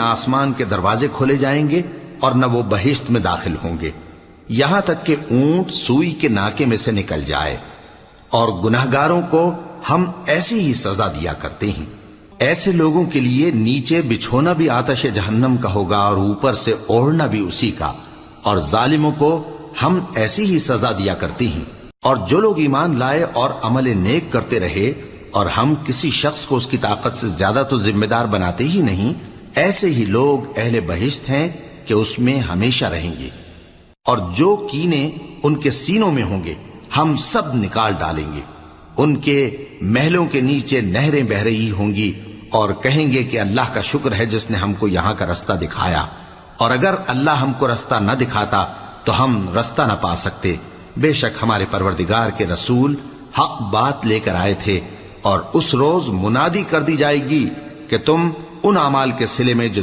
نہ آسمان کے دروازے کھولے جائیں گے اور نہ وہ بہشت میں داخل ہوں گے، یہاں تک کہ اونٹ سوئی کے ناکے میں سے نکل جائے، اور گناہگاروں کو ہم ایسی ہی سزا دیا کرتے ہیں۔ ایسے لوگوں کے لیے نیچے بچھونا بھی آتش جہنم کا ہوگا اور اوپر سے اوڑھنا بھی اسی کا، اور ظالموں کو ہم ایسی ہی سزا دیا کرتے ہیں۔ اور جو لوگ ایمان لائے اور عمل نیک کرتے رہے، اور ہم کسی شخص کو اس کی طاقت سے زیادہ تو ذمہ دار بناتے ہی نہیں، ایسے ہی لوگ اہل بہشت ہیں کہ اس میں ہمیشہ رہیں گے۔ اور جو کینے ان کے سینوں میں ہوں گے ہم سب نکال ڈالیں گے، ان کے محلوں کے نیچے نہریں بہہ رہی ہوں گی، اور کہیں گے کہ اللہ کا شکر ہے جس نے ہم کو یہاں کا رستہ دکھایا، اور اگر اللہ ہم کو رستہ نہ دکھاتا تو ہم رستہ نہ پا سکتے۔ بے شک ہمارے پروردگار کے رسول حق بات لے کر آئے تھے، اور اس روز منادی کر دی جائے گی کہ تم ان اعمال کے صلے میں جو